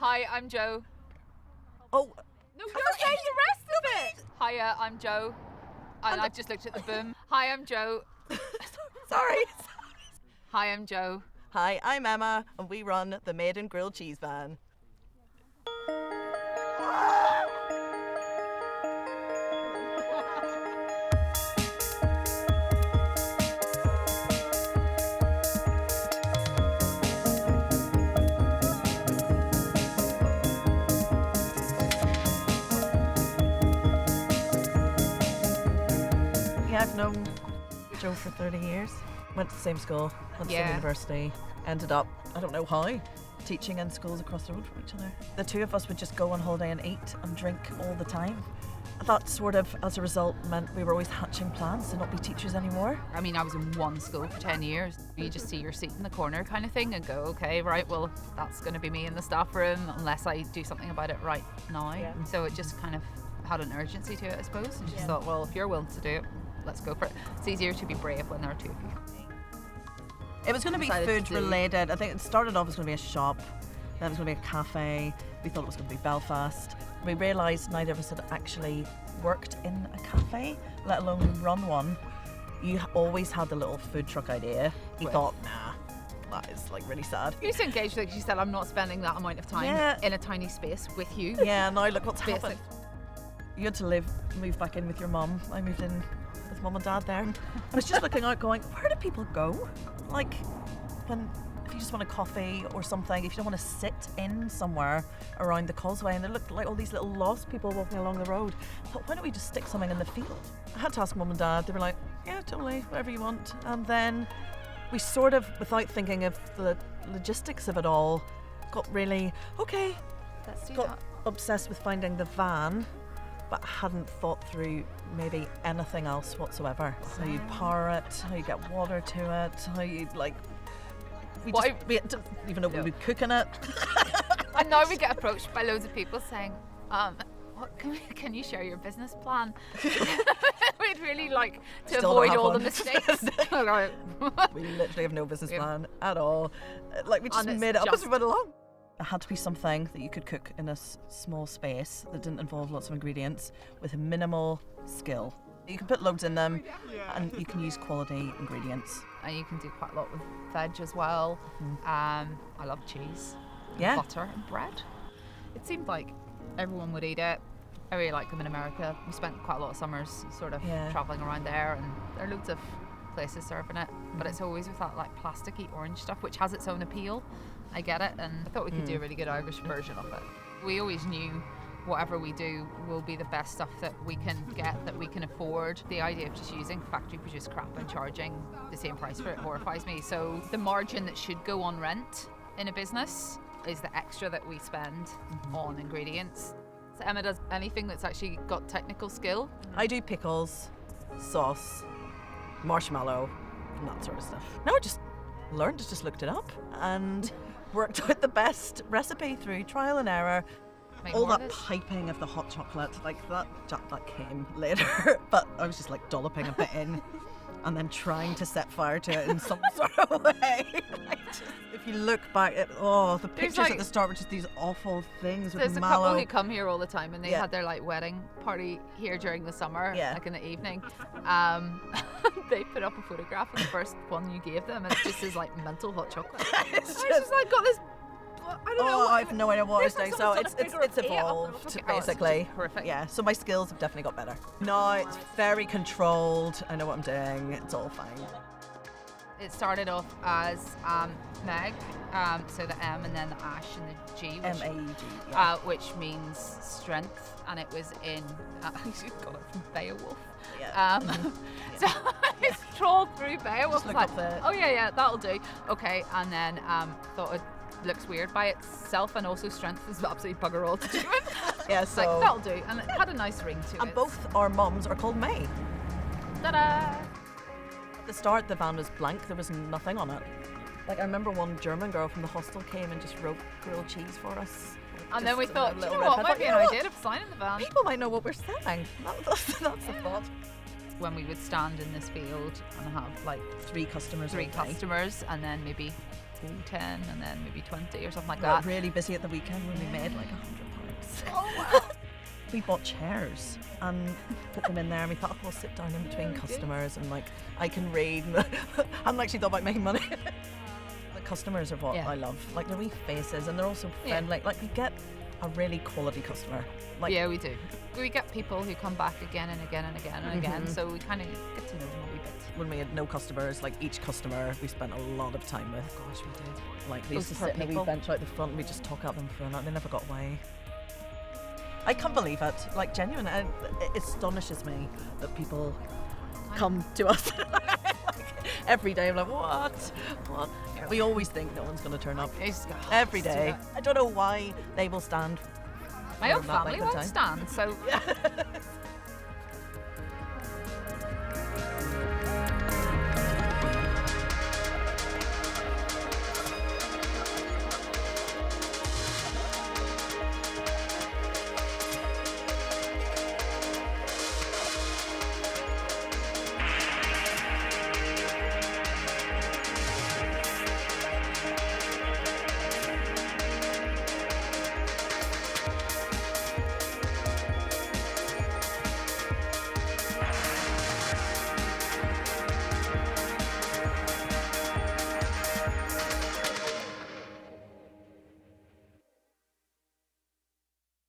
Hi, I'm Joe. Oh. No, you're saying the rest of it. Hiya, I'm Joe. And I've just looked at the boom. Hi, I'm Joe. Sorry. Hi, I'm Joe. Hi, I'm Emma, and we run the Maegden grilled cheese van. Yeah, I've known Joe for 30 years. Went to the same school, went to the same university, ended up, I don't know how, teaching in schools across the road from each other. The two of us would just go on holiday and eat and drink all the time. That sort of, as a result, meant we were always hatching plans to not be teachers anymore. I mean, I was in one school for 10 years. You just see your seat in the corner kind of thing and go, okay, right, well, that's going to be me in the staff room unless I do something about it right now. Yeah. So it just kind of had an urgency to it, I suppose. And just thought, well, if you're willing to do it, let's go for it. It's easier to be brave when there are two of you. It was going to be food related. I think it started off as going to be a shop, then it was going to be a cafe. We thought it was going to be Belfast. We realised neither of us had actually worked in a cafe, let alone run one. You always had the little food truck idea. You thought, nah, that is like really sad. You used to engage, like she said, I'm not spending that amount of time in a tiny space with you. Yeah, now look what's happened. You had to move back in with your mum. I moved in with mum and dad there. And I was just looking out going, where do people go? Like, if you just want a coffee or something, if you don't want to sit in somewhere around the causeway, and there looked like all these little lost people walking along the road. I thought, why don't we just stick something in the field? I had to ask mum and dad. They were like, yeah, totally, whatever you want. And then we sort of, without thinking of the logistics of it all, got really, okay, let's do that. Obsessed with finding the van, but hadn't thought through maybe anything else whatsoever. How you power it, how you get water to it, how you we didn't even know we would cook in it. And now we get approached by loads of people saying, can you share your business plan? We'd really like to avoid all the mistakes. We literally have no business plan at all. Like, we just made it up as we went along. It had to be something that you could cook in a small space that didn't involve lots of ingredients with minimal skill. You can put loads in them and you can use quality ingredients. And you can do quite a lot with veg as well. I love cheese, butter and bread. It seemed like everyone would eat it. I really like them in America. We spent quite a lot of summers sort of travelling around there, and there are loads of places serving it, but it's always with that like plasticky orange stuff, which has its own appeal. I get it, and I thought we could do a really good Irish version of it. We always knew whatever we do will be the best stuff that we can get, that we can afford. The idea of just using factory produced crap and charging the same price for it horrifies me. So the margin that should go on rent in a business is the extra that we spend on ingredients. So Emma does anything that's actually got technical skill. I do pickles, sauce, marshmallow, and that sort of stuff. No, I just learned, just looked it up and worked out the best recipe through trial and error. All that piping of the hot chocolate, like that came later, but I was just like dolloping a bit in and then trying to set fire to it in some sort of way. If you look back at the pictures at the start were just these awful things with There's mallow. a couple who come here all the time, and they had their like wedding party here during the summer, like in the evening. They put up a photograph of the first one you gave them, and it just says like mental hot chocolate. It's just like got this. I don't know. I have no idea what I was doing. So it's evolved basically. Horrific. Yeah. So my skills have definitely got better. No, it's very controlled. I know what I'm doing. It's all fine. It started off as Meg, so the M and then the Ash and the G, which means strength, and it was in. I got it from Beowulf. So I trawled through Beowulf. That'll do. Okay, and then thought it looks weird by itself, and also strength is absolutely bugger all to do with. So like, that'll do, and it had a nice ring to it. And both our mums are called May. Ta-da! At the start, the van was blank. There was nothing on it. Like, I remember one German girl from the hostel came and just wrote grilled cheese for us. And then we thought, you know what, might be an idea to sign in the van. People might know what we're selling. That's the thought. When we would stand in this field and have like three customers, and then maybe 10 and then maybe 20 or something like We got that. really busy at the weekend when we made like £100. Oh wow. We bought chairs and put them in there, and we thought, oh, we'll sit down in between customers and like I can read. I haven't actually thought about making money. The customers are what I love. Like they're wee faces and they're also friendly. Like we get a really quality customer. Like yeah, we do. We get people who come back again and again and again and again, so we kind of get to know them a wee bit. When we had no customers, like each customer we spent a lot of time with. Gosh, we did. Like they used to sit in a wee bench out the front and we just talk at them for an hour. They never got away. I can't believe it. Like genuine, it astonishes me that people come to us like, every day. I'm like, what? We always think no one's going to turn up every day. I don't know why they will stand. My own family won't stand, so